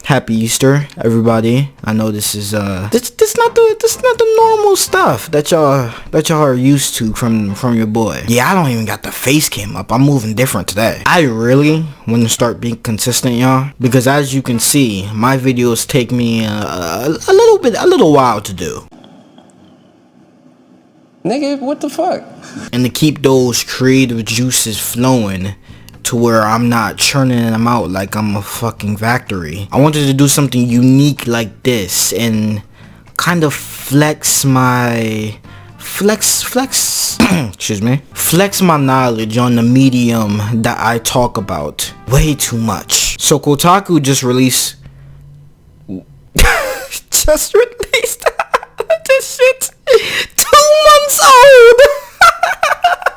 Happy Easter, everybody. I know this is this not the normal stuff that y'all are used to from your boy. Yeah, I don't even got the face cam up. I'm moving different today. I really want to start being consistent, y'all, because as you can see, my videos take me a little while to do. Nigga, what the fuck? And to keep those creative juices flowing to where I'm not churning them out like I'm a fucking factory. I wanted to do something unique like this and kind of flex my excuse me, flex my knowledge on the medium that I talk about way too much. So Kotaku just released this shit 2 months old.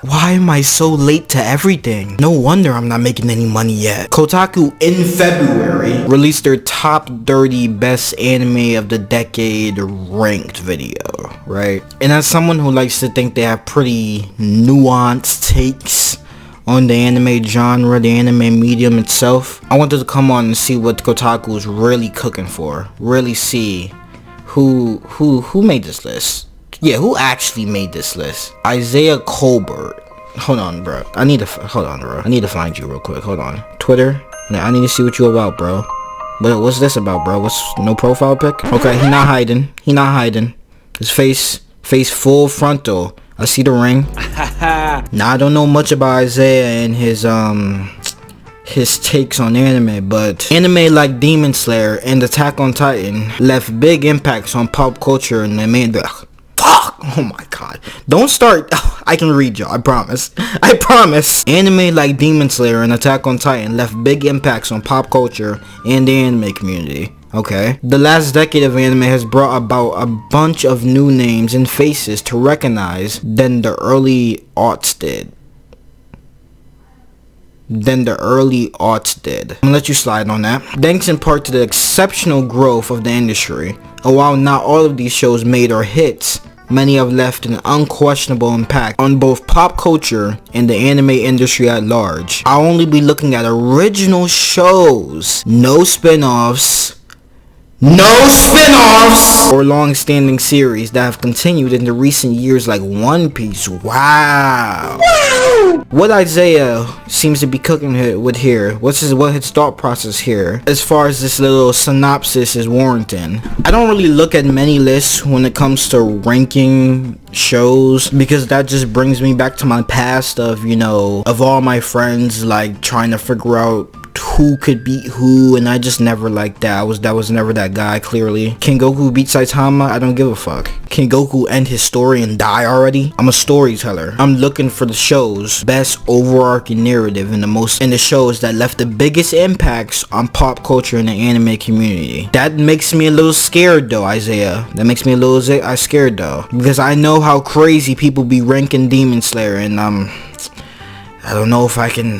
Why am I so late to everything? No wonder I'm not making any money yet. Kotaku in February released their top 30 best anime of the decade ranked video, right? And as someone who likes to think they have pretty nuanced takes on the anime genre, the anime medium itself, I wanted to come on and see what Kotaku is really cooking for. Really see who made this list. Yeah, who actually made this list? Isaiah Colbert. Hold on, bro. I need to find you real quick. Hold on. Twitter. I need to see what you about, bro. What's this about, bro? What's no profile pic? Okay, he not hiding. His face full frontal. I see the ring. Now I don't know much about Isaiah and his takes on anime, but anime like Demon Slayer and Attack on Titan left big impacts on pop culture and the main. Oh my god. Don't start. I can read y'all. I promise. Anime like Demon Slayer and Attack on Titan left big impacts on pop culture and the anime community. Okay. The last decade of anime has brought about a bunch of new names and faces to recognize than the early aughts did. I'm gonna let you slide on that. Thanks in part to the exceptional growth of the industry. And while not all of these shows made or hits, many have left an unquestionable impact on both pop culture and the anime industry at large. I'll only be looking at original shows, no spin-offs, or long-standing series that have continued into recent years like One Piece. Wow. What Isaiah seems to be cooking with here, what his thought process here, as far as this little synopsis is warranting. I don't really look at many lists when it comes to ranking shows, because that just brings me back to my past of, you know, of all my friends like trying to figure out who could beat who, and I just never liked that. That was never that guy, clearly. Can Goku beat Saitama? I don't give a fuck. Can Goku end his story and die already? I'm a storyteller. I'm looking for the show's best overarching narrative and the shows that left the biggest impacts on pop culture and the anime community. That makes me a little scared though, Isaiah. That makes me a little scared though, because I know how crazy people be ranking Demon Slayer, and I don't know if I can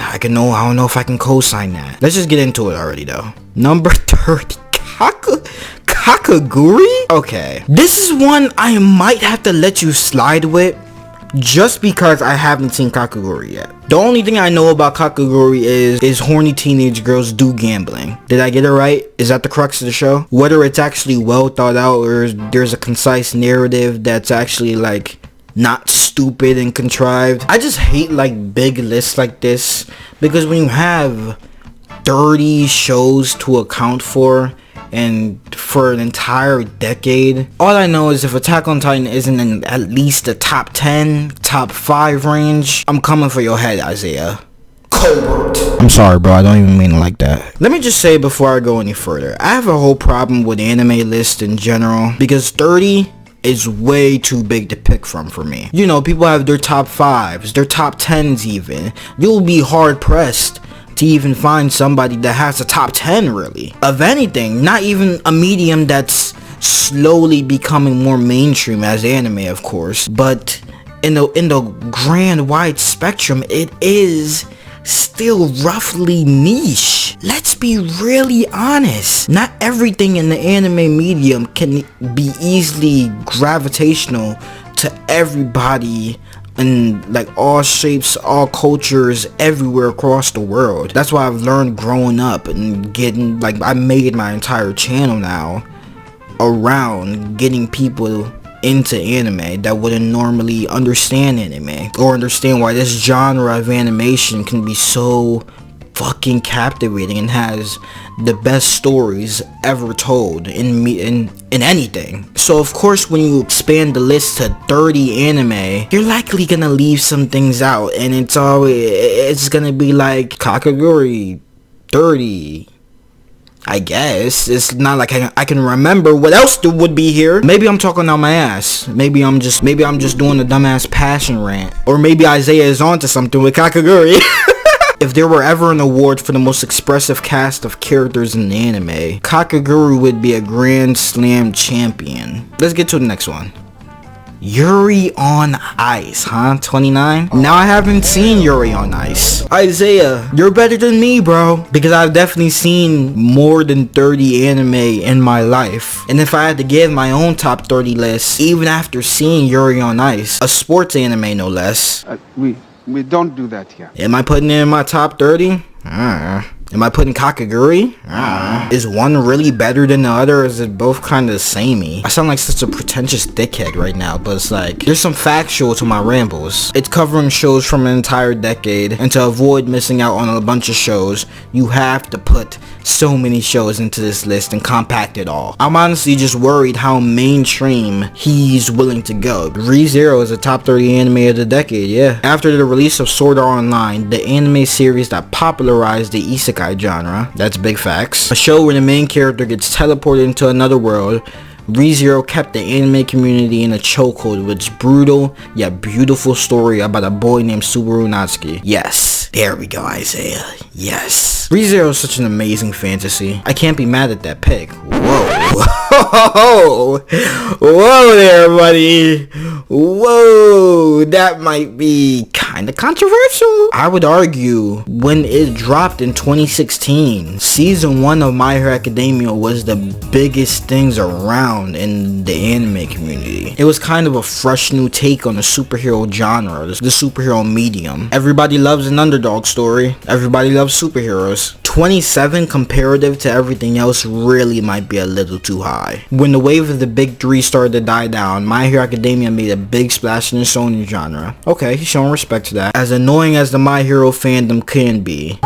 co-sign that. Let's just get into it already though. Number 30, Kakegurui? Okay. This is one I might have to let you slide with, just because I haven't seen Kakegurui yet. The only thing I know about Kakegurui is horny teenage girls do gambling. Did I get it right? Is that the crux of the show? Whether it's actually well thought out or there's a concise narrative that's actually like not stupid and contrived. I just hate like big lists like this, because when you have 30 shows to account for and for an entire decade, all I know is if Attack on Titan isn't in at least the top 10, top 5 range, I'm coming for your head, Isaiah Colbert. I'm sorry, bro. I don't even mean it like that. Let me just say before I go any further, I have a whole problem with anime lists in general, because 30 is way too big to pick from for me. You know, people have their top 5s, their top 10s even. You'll be hard pressed to even find somebody that has a top 10 really. Of anything, not even a medium that's slowly becoming more mainstream as anime, of course. But in the grand wide spectrum, it is still roughly niche. Let's be really honest. Not everything in the anime medium can be easily gravitational to everybody in like all shapes, all cultures, everywhere across the world. That's why I've learned growing up and getting, like, I made my entire channel now around getting people into anime that wouldn't normally understand anime or understand why this genre of animation can be so fucking captivating and has the best stories ever told in anything. So of course, when you expand the list to 30 anime, you're likely gonna leave some things out, and it's gonna be like Kakegurui 30. I guess it's not like I can remember what else would be here. Maybe I'm talking on my ass. Maybe I'm just doing a dumbass passion rant, or maybe Isaiah is onto something with Kakegurui. If there were ever an award for the most expressive cast of characters in the anime, Kakegurui would be a Grand Slam champion. Let's get to the next one. Yuri on Ice, huh? 29? Now I haven't seen Yuri on Ice. Isaiah, you're better than me, bro. Because I've definitely seen more than 30 anime in my life. And if I had to give my own top 30 list, even after seeing Yuri on Ice, a sports anime no less. We don't do that here. Am I putting it in my top 30? Am I putting Kakegurui? Is one really better than the other, or is it both kind of samey? I sound like such a pretentious dickhead right now, but it's like, there's some factual to my rambles. It's covering shows from an entire decade, and to avoid missing out on a bunch of shows, you have to put so many shows into this list and compact it all. I'm honestly just worried how mainstream he's willing to go. Re:Zero is a top 30 anime of the decade, yeah. After the release of Sword Art Online, the anime series that popularized the isekai genre, that's big facts, a show where the main character gets teleported into another world, Re:Zero kept the anime community in a chokehold with its brutal yet beautiful story about a boy named Subaru Natsuki. Yes, there we go, Isaiah. Yes. Re:Zero is such an amazing fantasy. I can't be mad at that pick. Whoa. Whoa there, buddy. Whoa, that might be kind of controversial. I would argue when it dropped in 2016, season 1 of My Hero Academia was the biggest things around in the anime community. It was kind of a fresh new take on the superhero genre, the superhero medium. Everybody loves an underdog story. Everybody loves superheroes. 27 comparative to everything else really might be a little too high. When the wave of the big three started to die down, My Hero Academia made a big splash in the shonen genre. Okay, he's showing respect to that. As annoying as the My Hero fandom can be.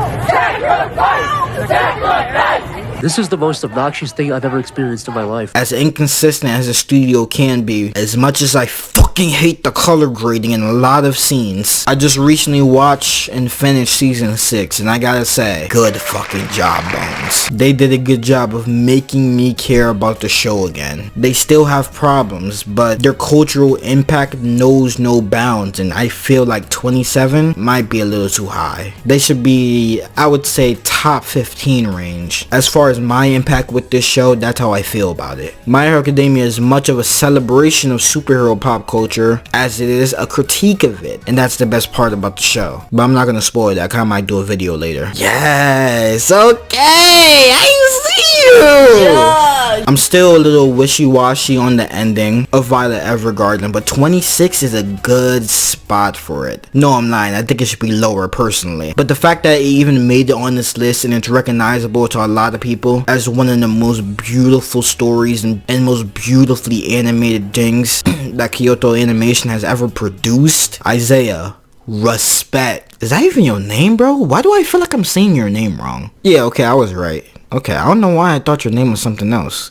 This is the most obnoxious thing I've ever experienced in my life. As inconsistent as a studio can be, as much as I fucking hate the color grading in a lot of scenes, I just recently watched and finished season 6, and I gotta say, good fucking job, Bones. They did a good job of making me care about the show again. They still have problems, but their cultural impact knows no bounds, and I feel like 27 might be a little too high. They should be, I would say, top 15 range. As far as my impact with this show, that's how I feel about it. My Hero Academia is much of a celebration of superhero pop culture as it is a critique of it, and that's the best part about the show. But I'm not gonna spoil that, cause I might do a video later. Yes, okay, I see you! Yeah. I'm still a little wishy-washy on the ending of Violet Evergarden, but 26 is a good spot for it. No, I'm lying, I think it should be lower personally. But the fact that it even made it on this list and it's recognizable to a lot of people as one of the most beautiful stories and most beautifully animated things that Kyoto Animation has ever produced. Isaiah, respect. Is that even your name, bro? Why do I feel like I'm saying your name wrong? Yeah, okay, I was right. Okay, I don't know why I thought your name was something else.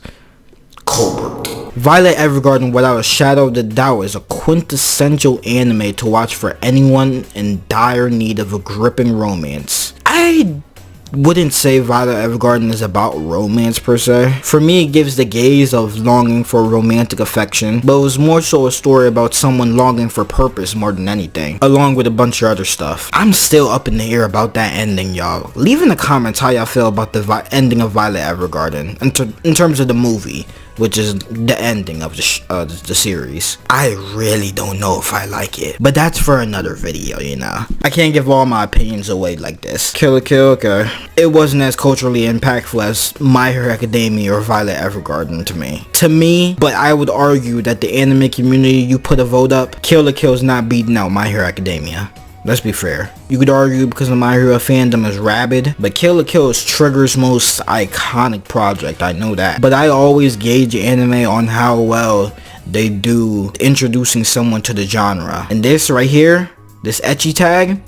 Colbert. Violet Evergarden, without a shadow of a doubt, is a quintessential anime to watch for anyone in dire need of a gripping romance. I wouldn't say Violet Evergarden is about romance per se. For me, it gives the gaze of longing for romantic affection, but it was more so a story about someone longing for purpose more than anything, along with a bunch of other stuff. I'm still up in the air about that ending, y'all. Leave in the comments how y'all feel about the ending of Violet Evergarden in terms of the movie. which is the ending of the series. I really don't know if I like it, but that's for another video, you know. I can't give all my opinions away like this. Kill la Kill, okay. It wasn't as culturally impactful as My Hero Academia or Violet Evergarden to me, but I would argue that the anime community, you put a vote up, Kill la Kill is not beating out My Hero Academia. Let's be fair. You could argue because of My Hero fandom is rabid, but Kill la Kill is Trigger's most iconic project, I know that. But I always gauge anime on how well they do introducing someone to the genre. And this right here, this ecchi tag,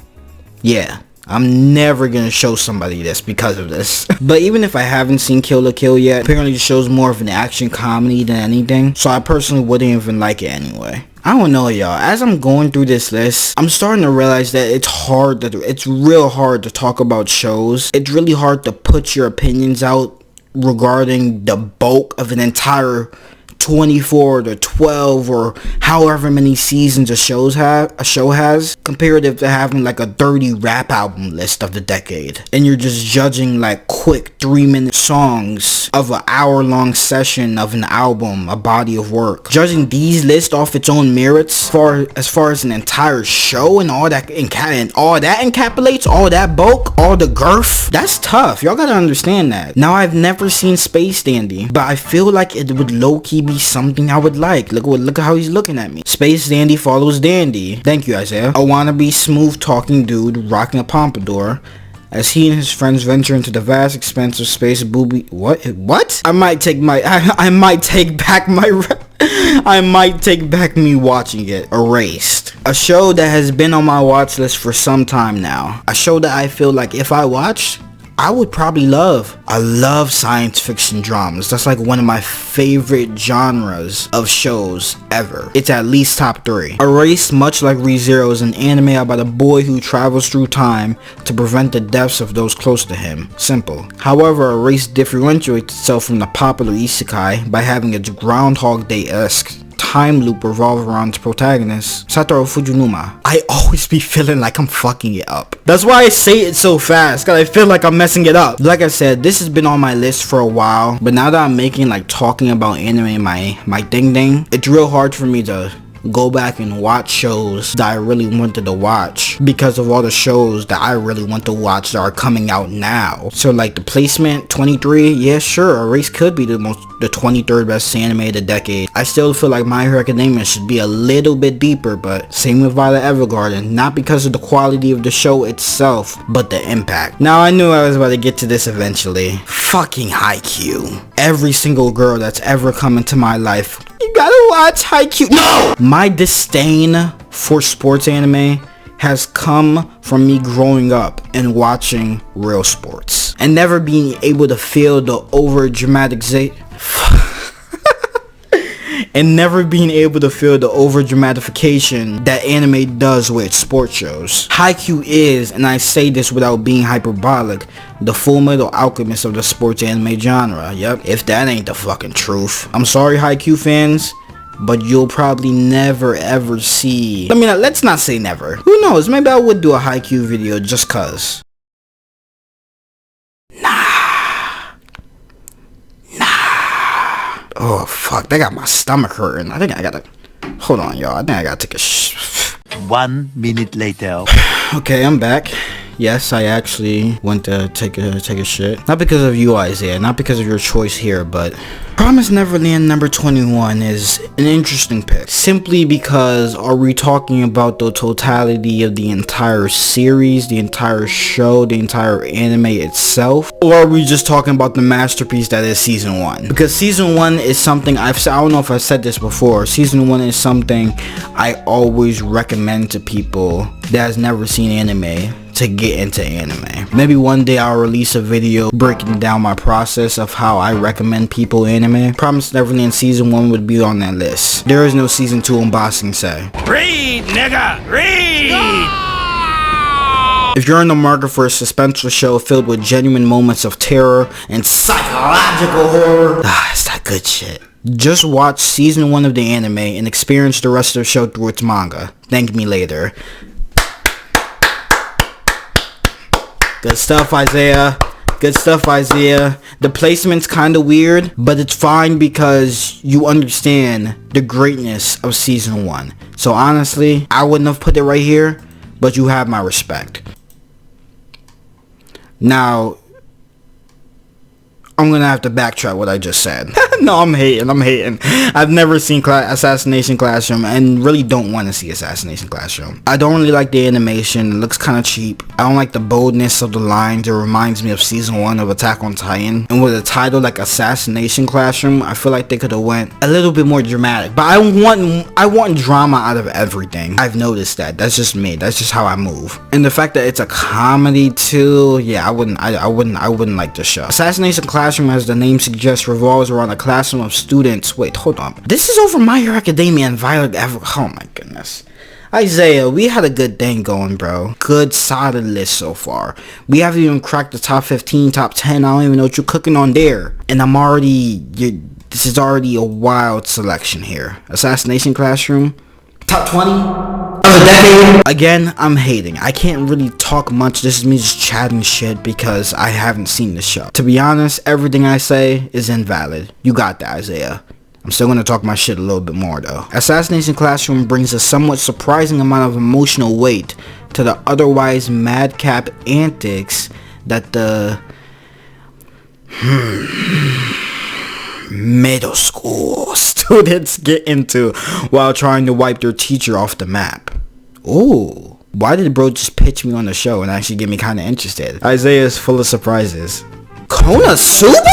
yeah, I'm never gonna show somebody this because of this. But even if I haven't seen Kill la Kill yet, apparently the show's more of an action comedy than anything, so I personally wouldn't even like it anyway. I don't know, y'all. As I'm going through this list, I'm starting to realize that it's real hard to talk about shows. It's really hard to put your opinions out regarding the bulk of an entire 24 to 12 or however many seasons a show has, comparative to having like a 30 rap album list of the decade, and you're just judging like quick 3-minute songs of an hour-long session of an album, a body of work. Judging these lists off its own merits as far as an entire show and all that encapsulates all that bulk, all the girth, that's tough. Y'all gotta understand that. Now, I've never seen Space Dandy, but I feel like it would low-key be something I would like. Look at how he's looking at me. Space Dandy follows Dandy. Thank you, Isaiah. A wannabe smooth talking dude rocking a pompadour as he and his friends venture into the vast expanse of space. Booby, what? I might take back me watching it. Erased. A show that has been on my watch list for some time now. A show that I feel like if I watched, I would probably love. I love science fiction dramas. That's like one of my favorite genres of shows ever. It's at least top 3. Erased, much like ReZero, is an anime about a boy who travels through time to prevent the deaths of those close to him. Simple. However, Erased differentiates itself from the popular isekai by having its Groundhog Day-esque time loop revolve around its protagonist, Satoru Fujinuma. I always be feeling like I'm fucking it up. That's why I say it so fast, cause I feel like I'm messing it up. Like I said, this has been on my list for a while, but now that I'm making like talking about anime my thing, it's real hard for me to go back and watch shows that I really wanted to watch because of all the shows that I really want to watch that are coming out now. So like the placement 23, yeah, sure, Erased could be the 23rd best anime of the decade. I still feel like My Hero Academia should be a little bit deeper, but same with Violet Evergarden, not because of the quality of the show itself, but the impact. Now, I knew I was about to get to this eventually. Fucking Haikyu. Every single girl that's ever come into my life, you gotta watch Haikyu. No! My disdain for sports anime has come from me growing up and watching real sports and never being able to feel the over dramatification that anime does with sports shows. Haikyu is, and I say this without being hyperbolic, the Full Metal Alchemist of the sports anime genre. Yep, if that ain't the fucking truth. I'm sorry, Haikyu fans, but you'll probably never ever see. I mean, let's not say never. Who knows? Maybe I would do a Haikyu video just cause. Oh fuck, that got my stomach hurting. I think I gotta. Hold on, y'all. I think I gotta take a 1 minute later. Okay, I'm back. Yes, I actually went to take a shit. Not because of you, Isaiah. Not because of your choice here, but Promised Neverland number 21 is an interesting pick. Simply because, are we talking about the totality of the entire series, the entire show, the entire anime itself? Or are we just talking about the masterpiece that is season 1? Because season 1 is something I don't know if I said this before. Season 1 is something I always recommend to people that has never seen anime to get into anime. Maybe one day I'll release a video breaking down my process of how I recommend people anime. Promised Neverland season 1 would be on that list. There is no season 2 in Ba Sing Se. Read, nigga, read! If you're in the market for a suspenseful show filled with genuine moments of terror and psychological horror, it's that good shit. Just watch season 1 of the anime and experience the rest of the show through its manga. Thank me later. Good stuff, Isaiah. Good stuff, Isaiah. The placement's kinda weird, but it's fine because you understand the greatness of season 1. So honestly, I wouldn't have put it right here, but you have my respect. Now, I'm gonna have to backtrack what I just said. No, I'm hating. I've never seen Assassination Classroom and really don't want to see Assassination Classroom. I don't really like the animation. It looks kind of cheap. I don't like the boldness of the lines. It reminds me of season 1 of Attack on Titan. And with a title like Assassination Classroom, I feel like they could have went a little bit more dramatic. But I want drama out of everything. I've noticed that. That's just me. That's just how I move. And the fact that it's a comedy too, yeah, I wouldn't like the show. Assassination Classroom, as the name suggests, revolves around a classroom of students. Wait, hold on. This is over My Hero Academia and Violet oh my goodness. Isaiah, we had a good thing going, bro. Good solid list so far. We haven't even cracked the top 15, top 10. I don't even know what you're cooking on there. And this is already a wild selection here. Assassination Classroom, top 20 of the decade. Again, I'm hating. I can't really talk much. This is me just chatting shit because I haven't seen the show. To be honest, everything I say is invalid. You got that, Isaiah. I'm still going to talk my shit a little bit more though. Assassination Classroom brings a somewhat surprising amount of emotional weight to the otherwise madcap antics that the middle school students get into while trying to wipe their teacher off the map. Ooh, why did bro just pitch me on the show and actually get me kind of interested? Isaiah is full of surprises. Konosuba?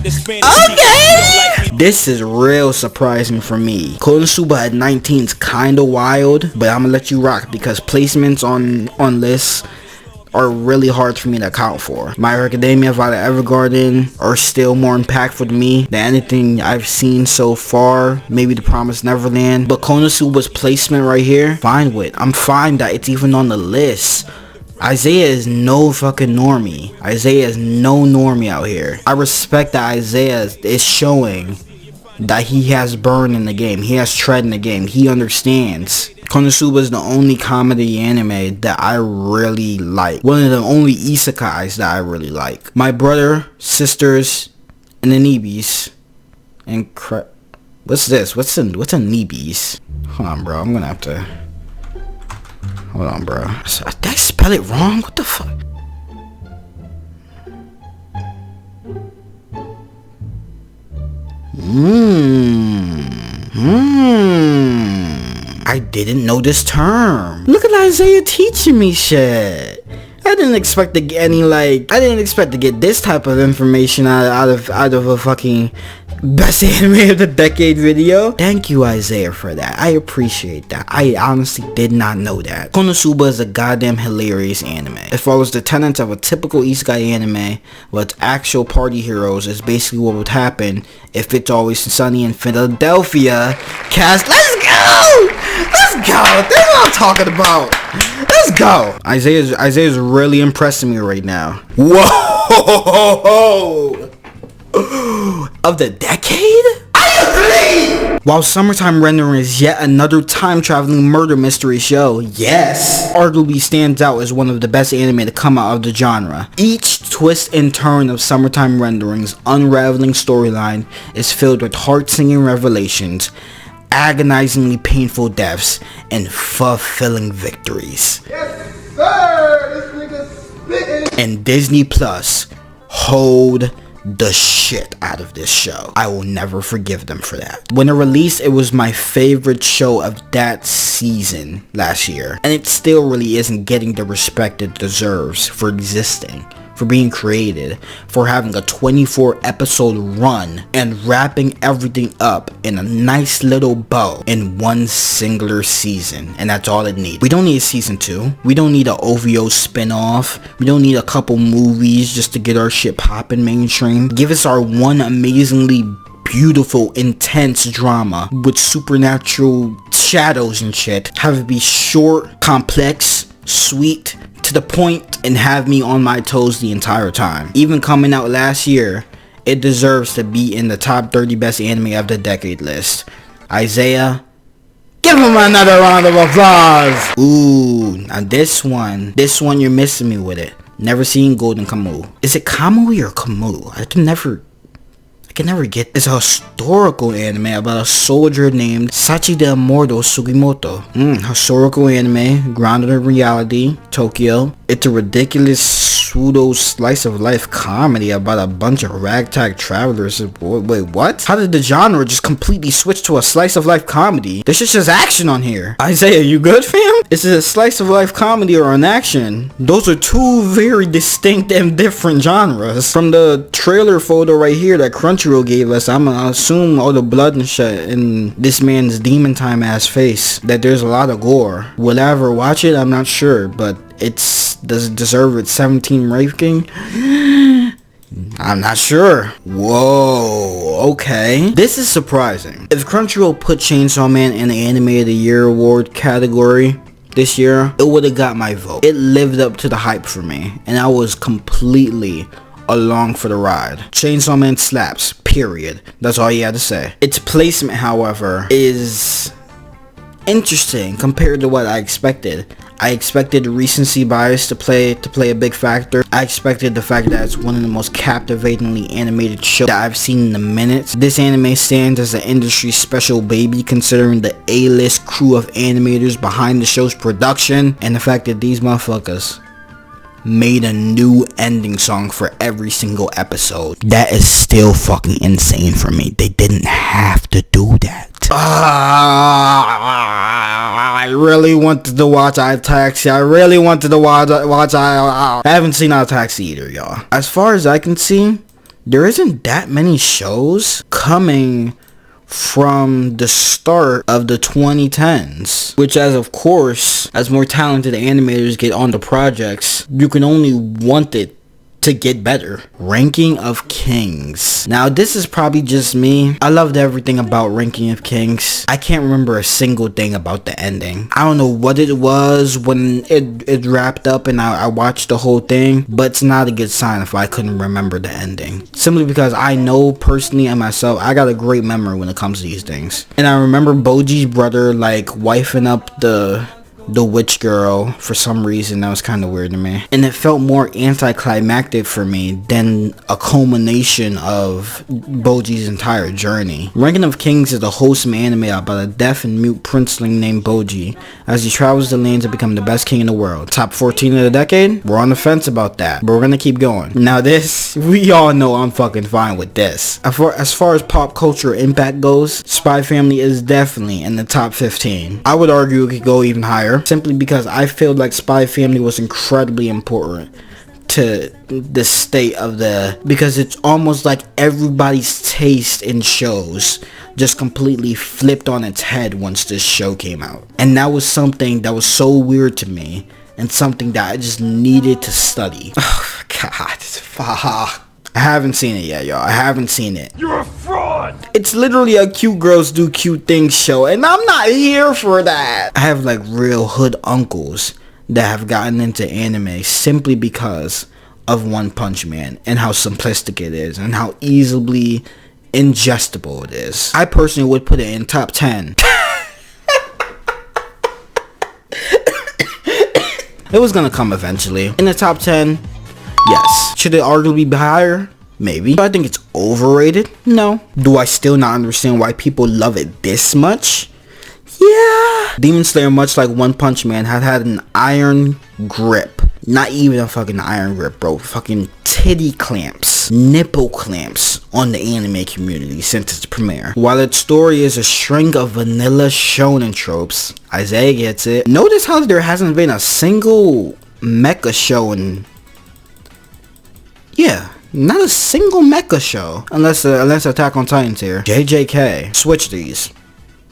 Okay! This is real surprising for me. Konosuba at 19 is kinda wild, but I'm gonna let you rock because placements on lists are really hard for me to account for. My Hero Academia, Violet Evergarden are still more impactful to me than anything I've seen so far. Maybe the Promised Neverland, but Konosuba's placement right here, fine with. I'm fine that it's even on the list. Isaiah is no fucking normie. Isaiah is no normie out here. I respect that Isaiah is showing that he has burn in the game. He has tread in the game. He understands. Konosuba is the only comedy anime that I really like. One of the only isekais that I really like. My brother, sisters, and the Nebis. And what's this? What's a Nebis? Hold on, bro. I'm gonna have to... Hold on, bro. Did I spell it wrong? What the fuck? I didn't know this term. Look at Isaiah teaching me shit. I didn't expect to get this type of information out of a fucking best anime of the decade video. Thank you, Isaiah, for that. I appreciate that. I honestly did not know that. Konosuba is a goddamn hilarious anime. It follows the tenets of a typical isekai anime, but actual party heroes is basically what would happen if It's Always Sunny in Philadelphia cast. Let's go! Let's go! That's what I'm talking about. Let's go! Isaiah's really impressing me right now. Whoa! Of the decade? I agree! While Summertime Rendering is yet another time-traveling murder mystery show, yes, arguably stands out as one of the best anime to come out of the genre. Each twist and turn of Summertime Rendering's unraveling storyline is filled with heart-singing revelations, agonizingly painful deaths, and fulfilling victories. Yes, sir! This nigga's spitting! And Disney Plus, hold the shit out of this show. I will never forgive them for that. When it released, it was my favorite show of that season last year, and it still really isn't getting the respect it deserves for existing, for being created, for having a 24 episode run and wrapping everything up in a nice little bow in one singular season, and that's all it needs. We don't need a season 2. We don't need an OVO spin-off. We don't need a couple movies just to get our shit popping mainstream. Give us our one amazingly beautiful, intense drama with supernatural shadows and shit. Have it be short, complex, sweet, to the point, and have me on my toes the entire time. Even coming out last year, it deserves to be in the top 30 best anime of the decade list. Isaiah, give him another round of applause. Ooh, now this one you're missing me with it. Never seen Golden Kamuy. Is it Kamuy or Kamuy? I can never get. It's a historical anime about a soldier named Sachi the Immortal Sugimoto. Historical anime, grounded in reality, Tokyo. It's a ridiculous pseudo slice of life comedy about a bunch of ragtag travelers. Wait, what? How did the genre just completely switch to a slice of life comedy? There's just action on here. Isaiah, you good, fam? Is it a slice of life comedy or an action? Those are two very distinct and different genres. From the trailer photo right here that Crunchyroll gave us, I'm gonna assume all the blood and shit in this man's demon time ass face, that there's a lot of gore. Will I ever watch it? I'm not sure, but does it deserve its 17 ranking? I'm not sure. Whoa, okay. This is surprising. If Crunchyroll put Chainsaw Man in the Anime of the Year award category this year, it would have got my vote. It lived up to the hype for me, and I was completely along for the ride. Chainsaw Man slaps, period. That's all you had to say. Its placement, however, is interesting compared to what I expected. I expected recency bias to play a big factor. I expected the fact that it's one of the most captivatingly animated shows that I've seen in a minute. This anime stands as an industry special baby considering the A-list crew of animators behind the show's production, and the fact that these motherfuckers made a new ending song for every single episode. That is still fucking insane for me. They didn't have to do that. I really wanted to watch I Taxi. I really wanted to watch I haven't seen I Taxi either, y'all. As far as I can see, there isn't that many shows coming from the start of the 2010s, which as more talented animators get onto projects, you can only want it to get better. Ranking of Kings. Now this is probably just me. I loved everything about Ranking of Kings. I can't remember a single thing about the ending. I don't know what it was when it wrapped up and I watched the whole thing, but it's not a good sign if I couldn't remember the ending. Simply because I know personally and myself, I got a great memory when it comes to these things. And I remember Boji's brother like wifing up the witch girl for some reason. That was kind of weird to me, and it felt more anticlimactic for me than a culmination of Boji's entire journey. Ranking of Kings is a wholesome anime about a deaf and mute princeling named Boji as he travels the land to become the best king in the world. Top 14 of the decade? We're on the fence about that, but we're gonna keep going. Now this, we all know I'm fucking fine with this. As far as pop culture impact goes, Spy Family is definitely in the top 15. I would argue it could go even higher, simply because I feel like Spy Family was incredibly important to the state of because it's almost like everybody's taste in shows just completely flipped on its head once this show came out. And that was something that was so weird to me, and something that I just needed to study. Oh god, fuck. I haven't seen it yet, y'all. I haven't seen it. You're a fraud! It's literally a cute girls do cute things show, and I'm not here for that. I have like real hood uncles that have gotten into anime simply because of One Punch Man and how simplistic it is and how easily ingestible it is. I personally would put it in top 10. It was gonna come eventually. In the top 10, yes. Should it arguably be higher? Maybe. Do I think it's overrated? No. Do I still not understand why people love it this much? Yeah. Demon Slayer, much like One Punch Man, had an iron grip. Not even a fucking iron grip, bro. Fucking titty clamps, nipple clamps on the anime community since its premiere. While its story is a string of vanilla shonen tropes, Isaiah gets it. Notice how there hasn't been a single mecha show in... Yeah, not a single mecha show. Unless Attack on Titan's here. JJK. Switch these.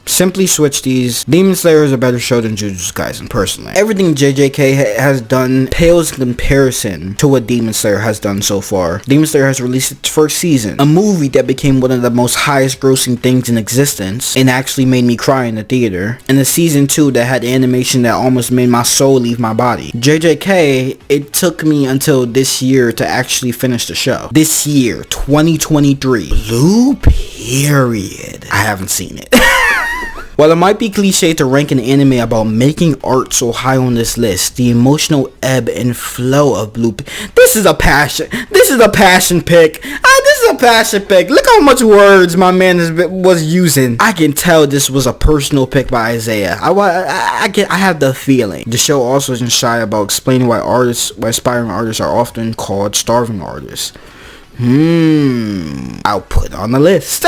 Simply switch these. Demon Slayer is a better show than JuJutsu Kaisen, personally. Everything JJK has done pales in comparison to what Demon Slayer has done so far. Demon Slayer has released its first season, a movie that became one of the most highest grossing things in existence and actually made me cry in the theater, and a season 2 that had animation that almost made my soul leave my body. JJK, it took me until this year to actually finish the show. This year, 2023. Blue period. I haven't seen it. While it might be cliche to rank an anime about making art so high on this list, the emotional ebb and flow of Blue... This is a passion pick. This is a passion pick. Look how much words my man was using. I can tell this was a personal pick by Isaiah. I have the feeling. The show also isn't shy about explaining why aspiring artists are often called starving artists. I'll put on the list.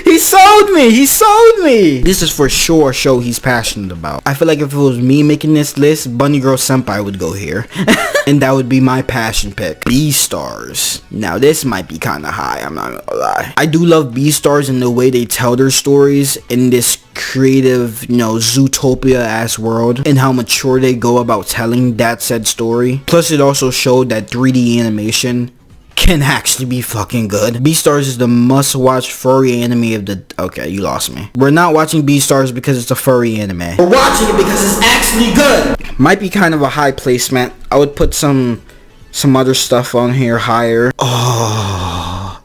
He sold me. This is for sure a show he's passionate about. I feel like if it was me making this list, Bunny Girl Senpai would go here. And that would be my passion pick. Beastars. Now this might be kinda high, I'm not gonna lie. I do love Beastars in the way they tell their stories in this creative, Zootopia-ass world, and how mature they go about telling that said story. Plus it also showed that 3D animation can actually be fucking good. Beastars is the must-watch furry anime of the... Okay, you lost me. We're not watching Beastars because it's a furry anime. We're watching it because it's actually good. Might be kind of a high placement. I would put some other stuff on here higher. Oh,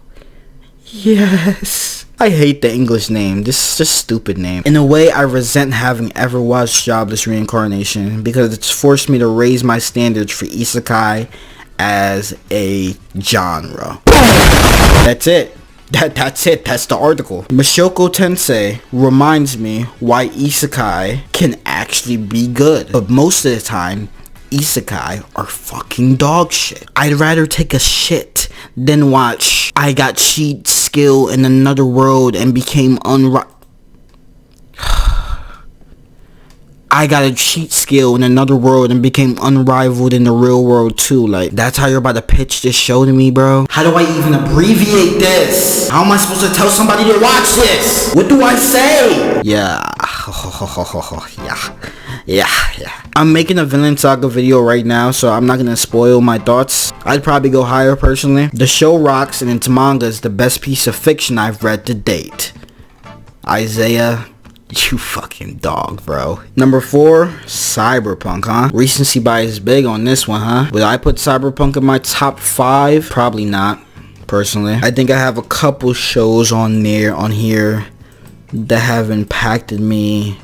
yes. I hate the English name. This is just a stupid name. In a way, I resent having ever watched Jobless Reincarnation because it's forced me to raise my standards for isekai as a genre. That's it. That's it. That's the article. Mushoku Tensai reminds me why isekai can actually be good. But most of the time, isekai are fucking dog shit. I'd rather take a shit than watch I got cheat skill in another world and became I got a cheat skill in another world and became unrivaled in the real world too. Like, that's how you're about to pitch this show to me, bro? How do I even abbreviate this? How am I supposed to tell somebody to watch this? What do I say? Yeah. I'm making a Vinland Saga video right now, so I'm not gonna spoil my thoughts. I'd probably go higher personally. The show rocks and its manga is the best piece of fiction I've read to date. Isaiah, you fucking dog, bro. Number 4, CyberPunk, huh? Recency bias is big on this one, huh? Would I put CyberPunk in my top 5? Probably not, personally. I think I have a couple shows on here that have impacted me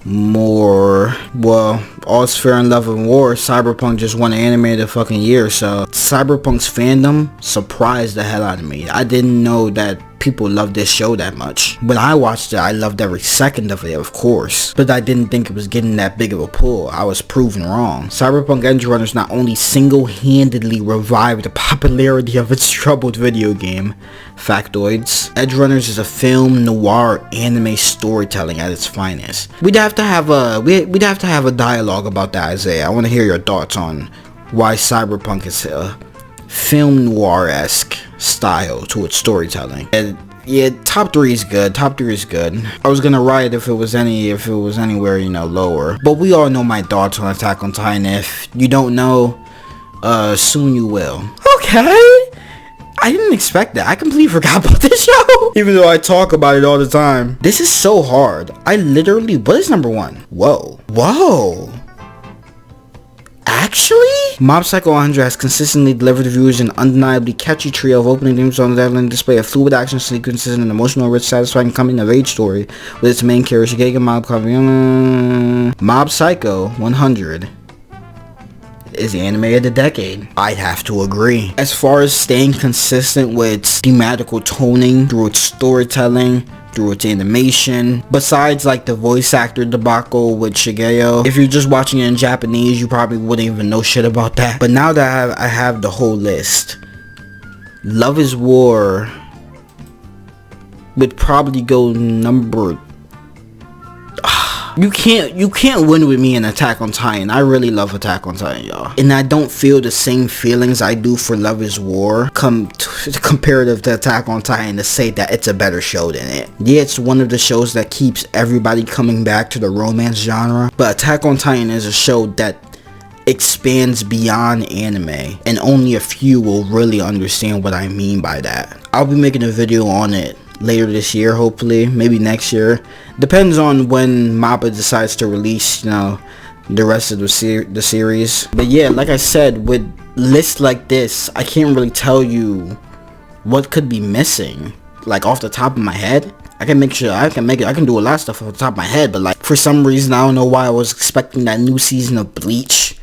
more. Well, All's Fair in Love and War, Cyberpunk just won Anime of the fucking year, so Cyberpunk's fandom surprised the hell out of me. I didn't know that people loved this show that much. When I watched it, I loved every second of it, of course, but I didn't think it was getting that big of a pull. I was proven wrong. CyberPunk Edgerunners not only single-handedly revived the popularity of its troubled video game, factoids. Edgerunners is a film noir anime storytelling at its finest. We'd have to have a dialogue about that, Isaiah. I want to hear your thoughts on why CyberPunk is a film noir-esque style to its storytelling. And yeah, top 3 is good. I was gonna write if it was anywhere, lower. But we all know my thoughts on Attack on Titan. If you don't know, soon you will. Okay. I didn't expect that. I completely forgot about this show. Even though I talk about it all the time. This is so hard. What is number 1? Whoa. Actually? Mob Psycho 100 has consistently delivered viewers an undeniably catchy trio of opening themes on the Neverland display of fluid action sequences and an emotional, rich, satisfying coming-of-age story with its main character, Shigeki Mob Psycho 100 is the anime of the decade. I'd have to agree. As far as staying consistent with its thematical toning through its storytelling, through its animation, besides like the voice actor debacle with Shigeo. If you're just watching it in Japanese, you probably wouldn't even know shit about that. But now that I have the whole list, Love is War would probably go number... You can't win with me in Attack on Titan. I really love Attack on Titan, y'all. And I don't feel the same feelings I do for Love is War comparative to Attack on Titan to say that it's a better show than it. Yeah, it's one of the shows that keeps everybody coming back to the romance genre. But Attack on Titan is a show that expands beyond anime. And only a few will really understand what I mean by that. I'll be making a video on it later this year, hopefully, maybe next year. Depends on when MAPPA decides to release, the rest of the series. But yeah, like I said, with lists like this, I can't really tell you what could be missing, like off the top of my head. I can make sure I can do a lot of stuff off the top of my head, but like for some reason I don't know why I was expecting that new season of Bleach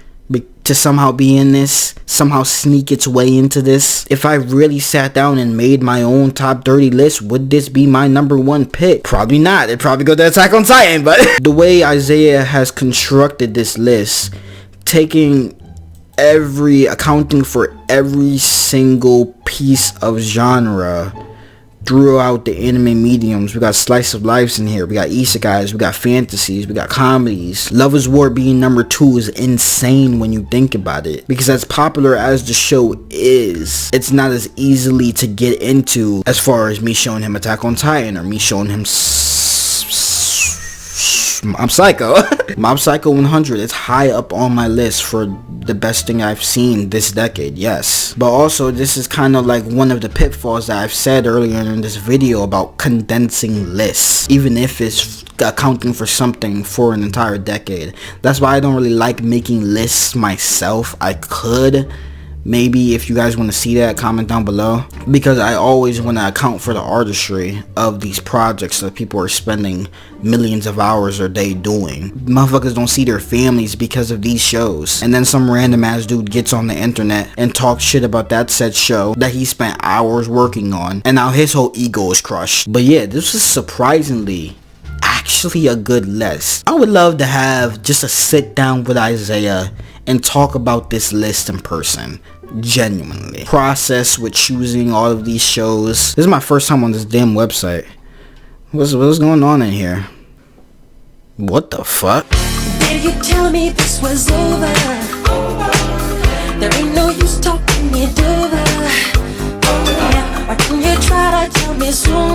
to somehow be in this, somehow sneak its way into this. If I really sat down and made my own top 30 list, would this be my number one pick? Probably not. It'd probably go to Attack on Titan, but the way Isaiah has constructed this list, accounting for every single piece of genre throughout the anime mediums. We got slice of lives in here, we got isekais, we got fantasies, we got comedies. Love is War being number 2 is insane when you think about it, because as popular as the show is, it's not as easily to get into as far as me showing him Attack on Titan or me showing him Mob Psycho. Mob Psycho 100 is high up on my list for the best thing I've seen this decade, yes. But also, this is kind of like one of the pitfalls that I've said earlier in this video about condensing lists, even if it's accounting for something for an entire decade. That's why I don't really like making lists myself. I could, maybe if you guys want to see that, comment down below, because I always want to account for the artistry of these projects that people are spending millions of hours a day doing. Motherfuckers don't see their families because of these shows, and then some random ass dude gets on the internet and talks shit about that said show that he spent hours working on, and now his whole ego is crushed. But yeah, this is surprisingly actually a good list. I would love to have just a sit down with Isaiah and talk about this list in person. Genuinely. Process with choosing all of these shows. This is my first time on this damn website. What's going on in here? What the fuck? Did you tell me this was over? There ain't no use talking it over. Or can you try to tell me soon?